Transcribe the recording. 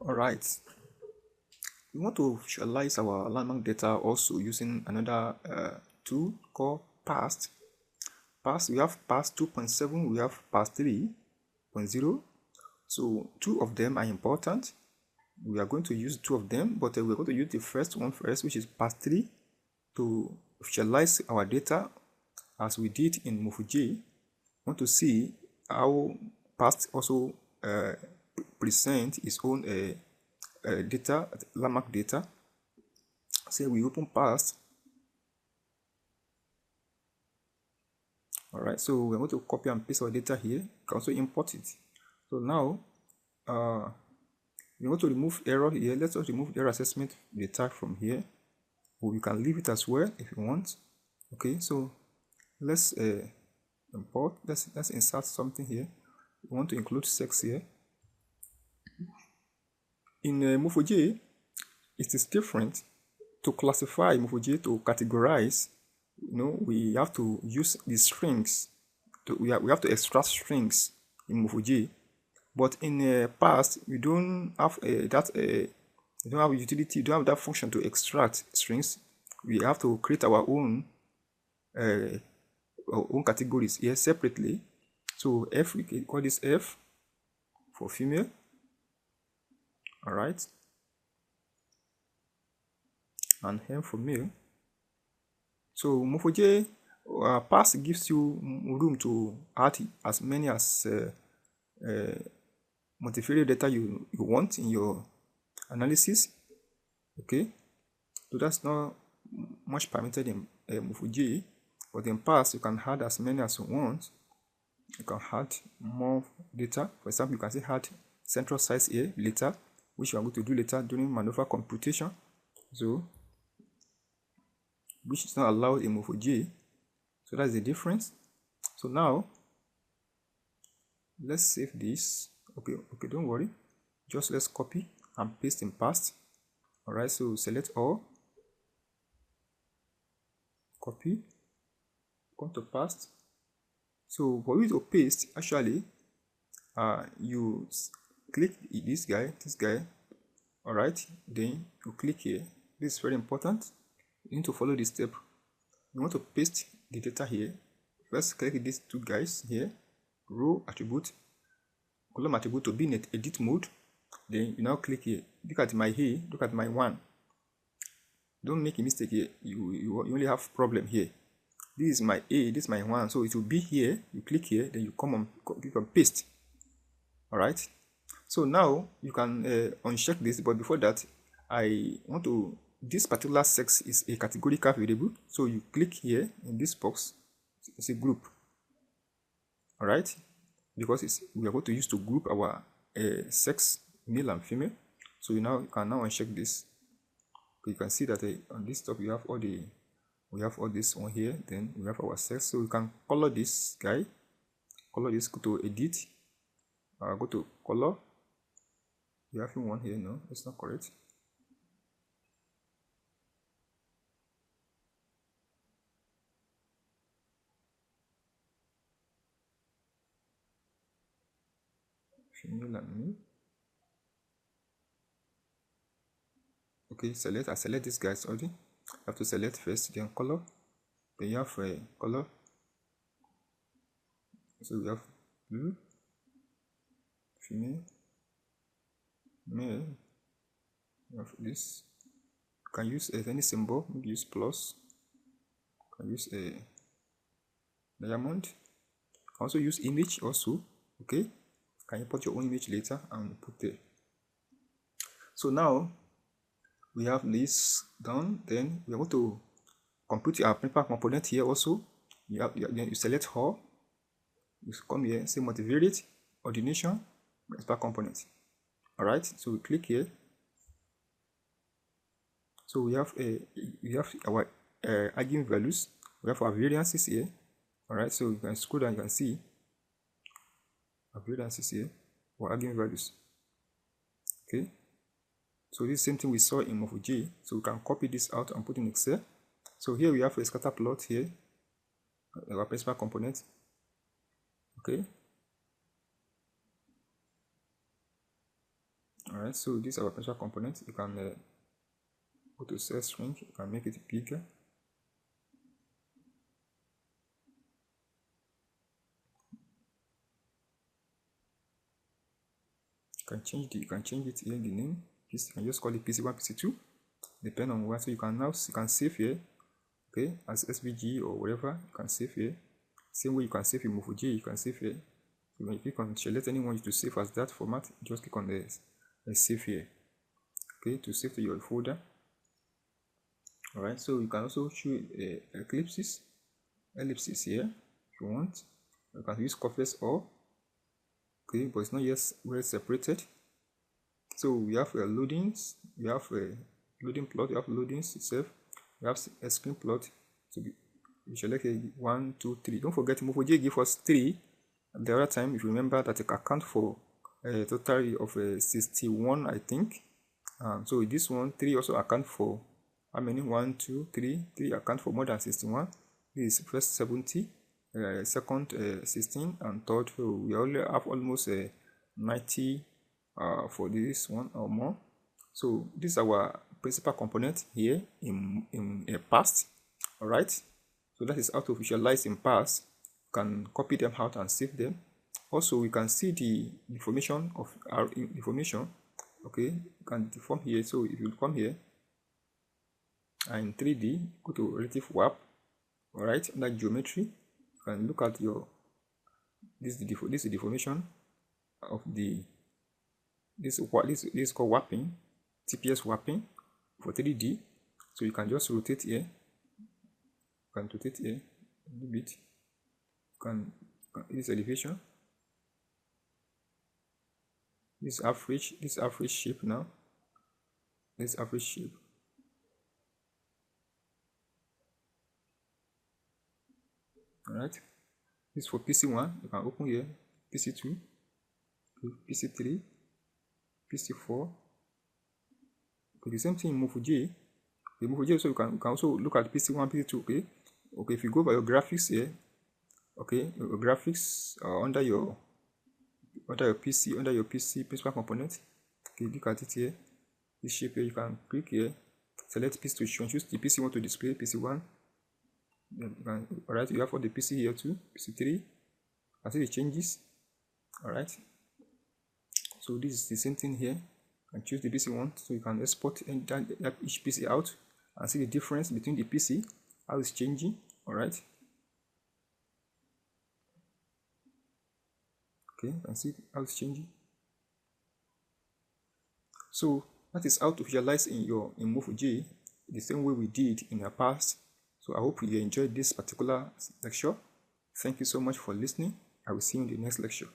Alright, we want to visualize our landmark data also using another tool called past. We have past 2.7, we have past 3.0. So two of them are important. We are going to use two of them, but we're going to use the first one first, which is past 3, to visualize our data as we did in Morphometric. Want to see how past also present its own data, landmark data. Say we open past. Alright, so we're going to copy and paste our data here. You can also import it. So now we want to remove error here. Let's just remove the error assessment data from here, or we can leave it as well if you want. Okay, so let's import. Let's insert something here. We want to include sex here. In Morphometric, it is different. To classify Morphometric, to categorize, we have to use the strings. We have to extract strings in Morphometric. But in past, we don't have that. We don't have utility. We don't have that function to extract strings. We have to create our own categories here separately. So F, we can call this F for female. All right, and M for male. So Morphometric past gives you room to add as many as multivariate data you want in your analysis. Okay, so that's not much permitted in Morphometric, but in past you can add as many as you want. You can add more data. For example, you can say add central size here later, which you are going to do later during maneuver computation. So which is not allowed in Morphometric. So that's the difference. So now let's save this. Okay, don't worry. Just let's copy and paste in past. Alright, so select all, copy, come to past. So for you to paste, actually, you click this guy. Alright, then you click here. This is very important. You need to follow this step. You want to paste the data here. First, click these two guys here, row attribute, column attribute to be in edit mode. Then you now click here. Look at my here. Look at my one. Don't make a mistake here. You only have problem here. This is my A. This is my one. So it will be here. You click here. Then you click on paste. All right. So now you can uncheck this. But before that, I want to. This particular sex is a categorical variable. So you click here in this box. It's a group. All right. Because we are going to use to group our sex, male and female. So you can now uncheck this. You can see that on this top we have all this one here. Then we have our sex. So you can color this guy. Color this. Go to edit. Go to color. You have one here. No, it's not correct. Female and male. Okay, I select this guys already. I have to select first, then color. Then you have color. So we have blue, female, male. You have this. You can use any symbol. Maybe use plus. You can use a diamond. You can also use image also. Okay. You can import your own image later and put there. So now we have this done. Then we are going to compute our principal component here also. You select all. You come here, say multivariate, ordination, principal component. Alright, so we click here. So we have our eigenvalues. We have our variances here. Alright, so you can scroll down, you can see our variances here, our eigenvalues. Okay. So this same thing we saw in Morphometric. So we can copy this out and put in Excel. So here we have a scatter plot here, our principal component. Okay. All Alright, so this is our principal component. You can go to cell string, you can make it bigger. You can change it here, the name. You can just call it PC1, PC2, depending on what. So you can save here, okay, as SVG or whatever. You can save here. Same way you can save in Morphometric, you can save here. So when you click on select anyone to save as that format, just click on the save here, okay, to save to your folder. Alright, so you can also choose ellipses here if you want. You can use covers all, okay, but it's not yet well separated. So we have loadings, we have a loading plot, we have loadings itself, we have a screen plot. So we select 1, 2, 3. Don't forget Morphometric give us 3 the other time. If you remember that it account for a total of 61, I think. So this one 3 also account for how many? 1, 2, 3. 3 account for more than 61. This is first 70, second 16, and third. So we only have almost 90 for this one or more. So this is our principal component here in a past. All right, so that is how to visualize in past. You can copy them out and save them. Also, we can see the information of our information. Okay, you can deform here. So if you come here and in 3D, go to relative warp. All right, under geometry, you can look at your this is the deformation of the this is called warping, TPS warping for 3D. So you can just rotate here. You can rotate here a little bit. You can use elevation. This average shape now. This average shape. Alright. This for PC1. You can open here. PC2, PC3, PC4. Okay, the same thing in Morphometric. Okay, Morphometric, so you can also look at PC1, PC2. Okay, if you go by your graphics here, okay, your graphics under your PC principal component. Okay, look at it here. This shape here, you can click here, select PC to choose the PC you want to display, PC1. Alright, you have for the PC here too, PC3. I see the changes. Alright, so this is the same thing here. And choose the PC you want, so you can export each PC out and see the difference between the PC, how it's changing. Alright, okay, you can see how it's changing. So that is how to visualize in Morphometric the same way we did in the past. So I hope you enjoyed this particular lecture. Thank you so much for listening. I will see you in the next lecture.